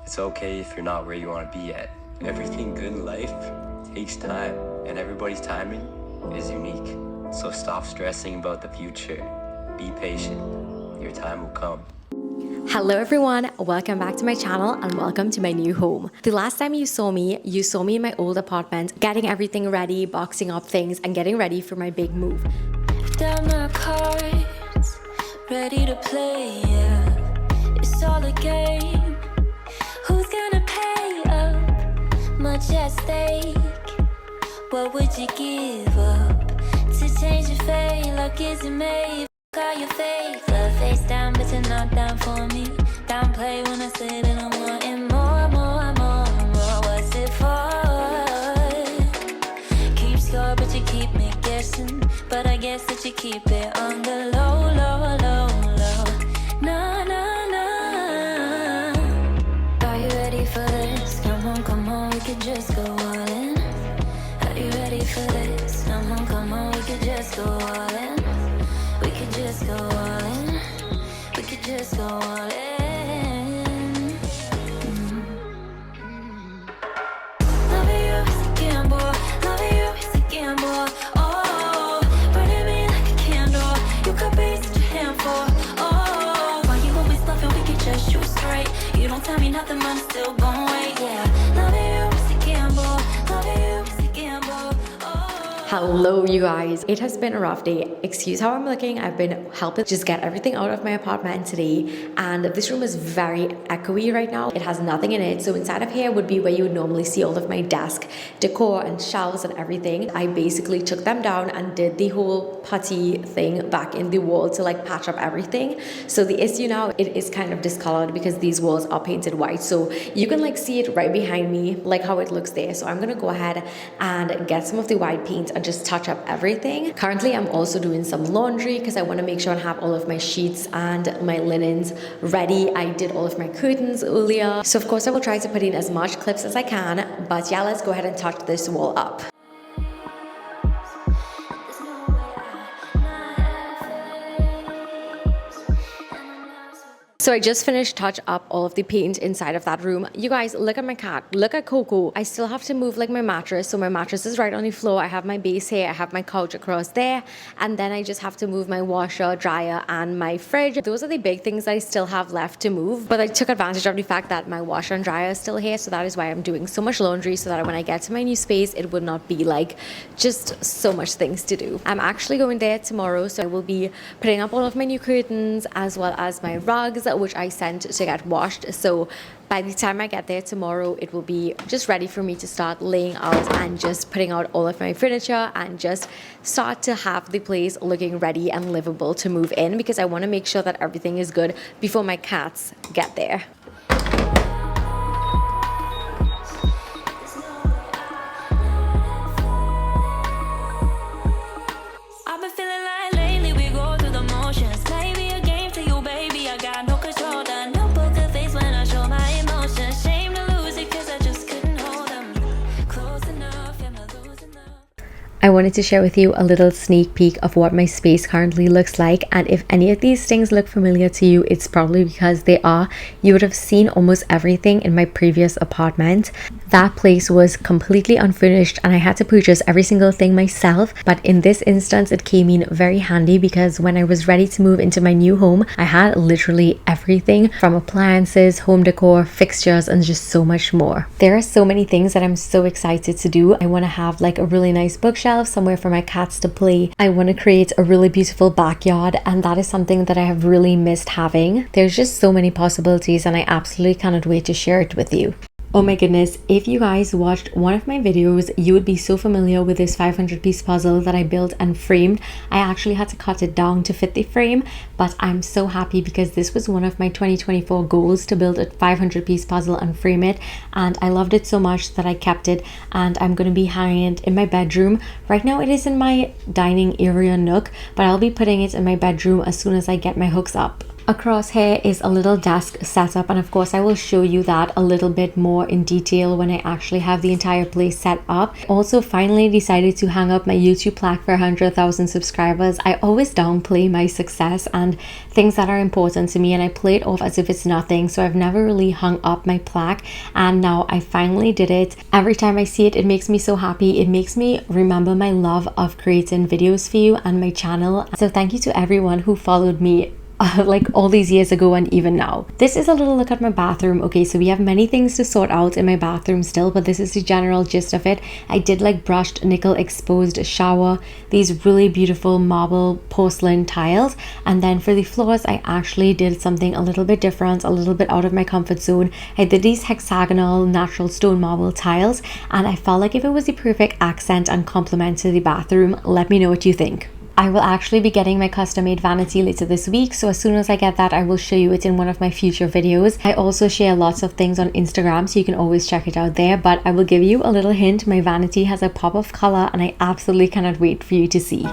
It's okay if you're not where you want to be yet. Everything good in life takes time, and everybody's timing is unique. So stop stressing about the future. Be patient. Your time will come. Hello everyone, welcome back to my channel and welcome to my new home. The last time you saw me in my old apartment, getting everything ready, boxing up things and getting ready for my big move. Down my cards, ready to play, yeah. It's all a game. Who's gonna pay up? Much at stake. What would you give up to change your fate? Like is it made? Call your faith. Love face down, but you're not down for me. Downplay when I say that I'm wanting more, more, more, more. What's it for? Keep score, but you keep me guessing. But I guess that you keep it on the low, low, low, low. No, no, no. Are you ready for this? Come on, we could just go all in. Are you ready for this? Come on, we could just go all in. We could just go all in. We could just go all in. Loving you is a gamble. Loving you is a gamble. Oh, burning me like a candle. You could be such a handful. Oh, why you always loving? We could just shoot straight. You don't tell me nothing, but I'm still gon' wait. Yeah, loving you is a gamble. Loving you is a gamble. Hello you guys, it has been a rough day. Excuse how I'm looking. I've been helping just get everything out of my apartment today, and this room is very echoey right now. It has nothing in it, so inside of here would be where you would normally see all of my desk decor and shelves and everything. I basically took them down and did the whole putty thing back in the wall to like patch up everything. So the issue now, it is kind of discolored because these walls are painted white, so you can like see it right behind me, like how it looks there. So I'm gonna go ahead and get some of the white paint and just touch up everything. Currently I'm also doing some laundry because I want to make sure I have all of my sheets and my linens ready. I did all of my curtains earlier, so of course I will try to put in as much clips as I can. But yeah, let's go ahead and touch this wall up. So I just finished touch up all of the paint inside of that room. You guys, look at my cat, look at Coco. I still have to move like my mattress. So my mattress is right on the floor. I have my base here, I have my couch across there. And then I just have to move my washer, dryer, and my fridge. Those are the big things I still have left to move. But I took advantage of the fact that my washer and dryer is still here. So that is why I'm doing so much laundry, so that when I get to my new space, it would not be like just so much things to do. I'm actually going there tomorrow. So I will be putting up all of my new curtains as well as my rugs, which I sent to get washed. So by the time I get there tomorrow, it will be just ready for me to start laying out and just putting out all of my furniture and just start to have the place looking ready and livable to move in, because I want to make sure that everything is good before my cats get there. I've been feeling like lately we go through the motions. Maybe a game to you, baby. I got no control. Done no poker face when I show my emotions. Shame to lose it, cause I just couldn't hold them close enough. Am I losing them? I wanted to share with you a little sneak peek of what my space currently looks like, and if any of these things look familiar to you, it's probably because they are. You would have seen almost everything in my previous apartment. That place was completely unfurnished and I had to purchase every single thing myself, but in this instance it came in very handy because when I was ready to move into my new home, I had literally everything from appliances, home decor, fixtures, and just so much more. There are so many things that I'm so excited to do. I want to have like a really nice bookshelf, somewhere for my cats to play. I want to create a really beautiful backyard, and that is something that I have really missed having. There's just so many possibilities and I absolutely cannot wait to share it with you. Oh my goodness, if you guys watched one of my videos, you would be so familiar with this 500 piece puzzle that I built and framed. I actually had to cut it down to fit the frame, but I'm so happy because this was one of my 2024 goals, to build a 500 piece puzzle and frame it, and I loved it so much that I kept it, and I'm going to be hanging it in my bedroom. Right now it is in my dining area nook, but I'll be putting it in my bedroom as soon as I get my hooks up. Across here is a little desk setup, and of course I will show you that a little bit more in detail when I actually have the entire place set up. Also finally decided to hang up my YouTube plaque for 100,000 subscribers. I always downplay my success and things that are important to me, and I play it off as if it's nothing, so I've never really hung up my plaque, and now I finally did it. Every time I see it, it makes me so happy. It makes me remember my love of creating videos for you and my channel. So thank you to everyone who followed me like all these years ago and even now. This is a little look at my bathroom. Okay, so we have many things to sort out in my bathroom still, but this is the general gist of it. I did like brushed nickel exposed shower, these really beautiful marble porcelain tiles, and then for the floors I actually did something a little bit different, a little bit out of my comfort zone. I did these hexagonal natural stone marble tiles, and I felt like if it was the perfect accent and complement to the bathroom. Let me know what you think. I will actually be getting my custom made vanity later this week, so as soon as I get that I will show you it in one of my future videos. I also share lots of things on Instagram, so you can always check it out there, but I will give you a little hint. My vanity has a pop of color and I absolutely cannot wait for you to see.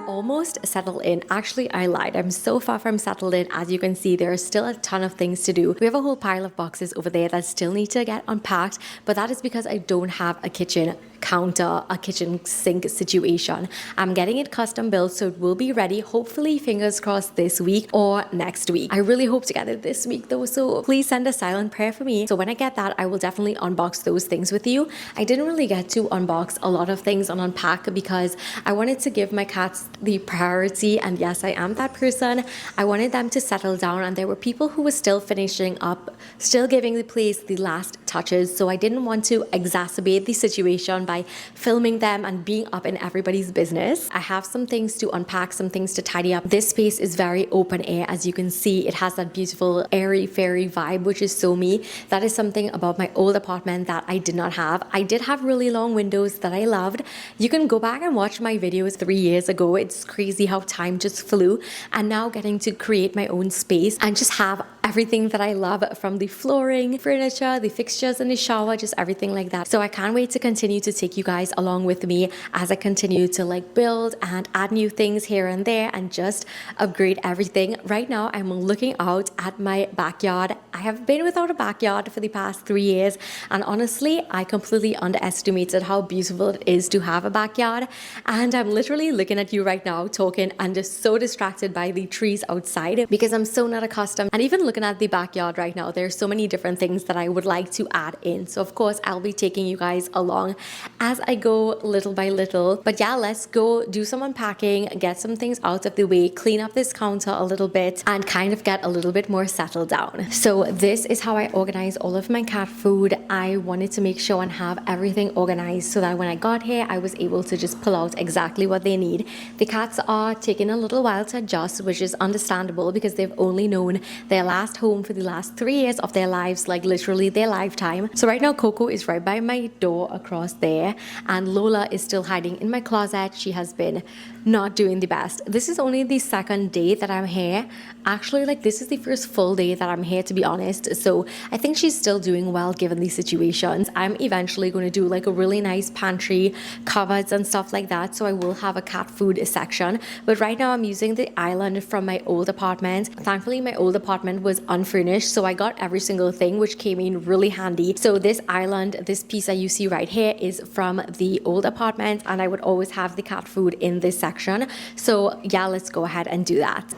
Almost settled in. Actually, I lied. I'm so far from settled in. As you can see, there are still a ton of things to do. We have a whole pile of boxes over there that still need to get unpacked, but that is because I don't have a kitchen counter, a kitchen sink situation. I'm getting it custom built, so it will be ready, hopefully, fingers crossed, this week or next week. I really hope to get it this week though, so please send a silent prayer for me. So when I get that, I will definitely unbox those things with you. I didn't really get to unbox a lot of things on Unpack because I wanted to give my cats the priority, and yes, I am that person. I wanted them to settle down, and there were people who were still finishing up, still giving the place the last touches, so I didn't want to exacerbate the situation by filming them and being up in everybody's business. I have some things to unpack, some things to tidy up. This space is very open air. As you can see, it has that beautiful airy fairy vibe, which is so me. That is something about my old apartment that I did not have. I did have really long windows that I loved. You can go back and watch my videos 3 years ago. It's crazy how time just flew, and now getting to create my own space and just have everything that I love, from the flooring, furniture, the fixtures in the shower, just everything like that. So I can't wait to continue to take you guys along with me as I continue to like build and add new things here and there and just upgrade everything. Right now I'm looking out at my backyard. I have been without a backyard for the past 3 years, and honestly I completely underestimated how beautiful it is to have a backyard. And I'm literally looking at you right now talking and just so distracted by the trees outside because I'm so not accustomed. And even looking at the backyard right now, there's so many different things that I would like to add in. So of course I'll be taking you guys along as I go little by little. But yeah, let's go do some unpacking, get some things out of the way, clean up this counter a little bit, and kind of get a little bit more settled down. So this is how I organize all of my cat food. I wanted to make sure and have everything organized so that when I got here I was able to just pull out exactly what they need. The cats are taking a little while to adjust, which is understandable because they've only known their last home for the last 3 years of their lives, like literally their lifetime. So right now Coco is right by my door across there, and Lola is still hiding in my closet. She has been not doing the best. This is only the second day that I'm here. Actually, like this is the first full day that I'm here, to be honest. So I think she's still doing well given these situations. I'm eventually going to do like a really nice pantry, cupboards and stuff like that. So I will have a cat food section. But right now I'm using the island from my old apartment. Thankfully, my old apartment was unfurnished, so I got every single thing, which came in really handy. So this island, this piece that you see right here is from the old apartment, and I would always have the cat food in this section. So yeah, let's go ahead and do that.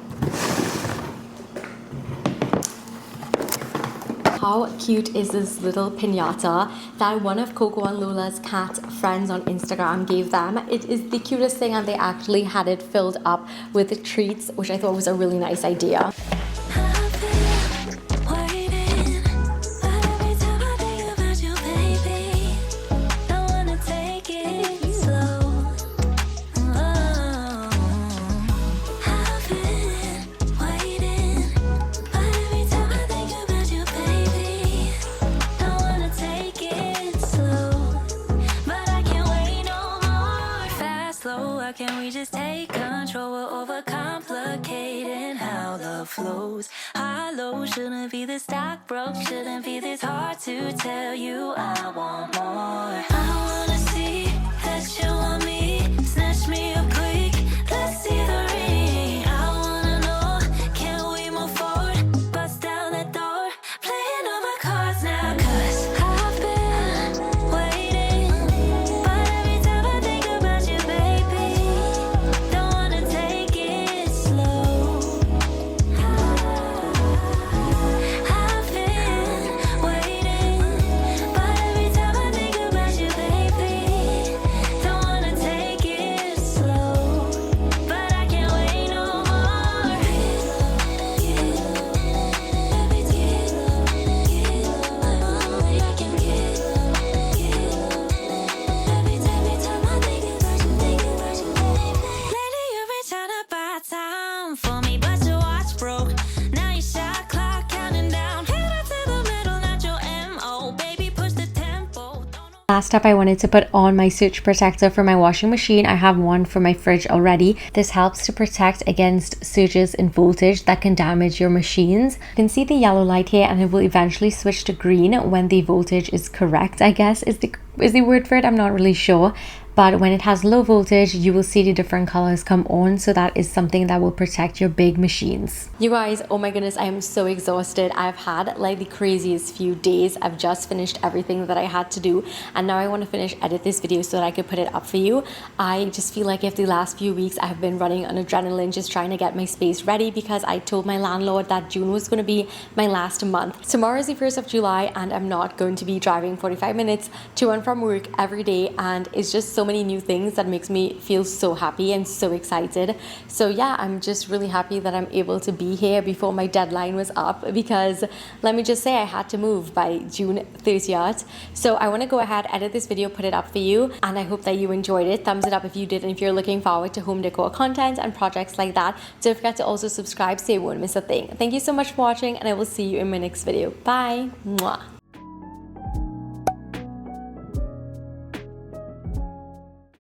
How cute is this little piñata that one of Coco and Lola's cat friends on Instagram gave them? It is the cutest thing, and they actually had it filled up with treats, which I thought was a really nice idea. Can we just take control? We're overcomplicating how love flows. High low shouldn't be this stock broke, shouldn't be this hard to tell you I want more. I wanna see that you want me, snatch touch me up quick. Let's see the ring. I wanna know, can we move forward? Bust down that door, playing all my cards now. 'Cause I've been waiting, but every time I think about you, baby, don't wanna take it slow. I've been waiting, but every time I think about you, baby, don't wanna take it slow. But I can't wait no more. Lately you've been trying to buy time for me, but your watch broke. Now your shot clock counting down. Head to the middle, not your MO. Baby, push the tempo. Last up, I wanted to put on my surge protector for my washing machine. I have one for my fridge already. This helps to protect against surges in voltage that can damage your machines. You can see the yellow light here, and it will eventually switch to green when the voltage is correct, I guess is the word for it. I'm not really sure. But when it has low voltage, you will see the different colors come on. So that is something that will protect your big machines. You guys, oh my goodness, I am so exhausted. I've had like the craziest few days. I've just finished everything that I had to do. And now I want to finish edit this video so that I could put it up for you. I just feel like if the last few weeks I have been running on adrenaline, just trying to get my space ready, because I told my landlord that June was going to be my last month. Tomorrow is the 1st of July and I'm not going to be driving 45 minutes to and from work every day. And it's just so many new things that makes me feel so happy and so excited. So yeah, I'm just really happy that I'm able to be here before my deadline was up, because let me just say I had to move by June 30th. So I want to go ahead, edit this video, put it up for you, and I hope that you enjoyed it. Thumbs it up if you did, and if you're looking forward to home decor content and projects like that, don't forget to also subscribe so you won't miss a thing. Thank you so much for watching, and I will see you in my next video. Bye. Mwah.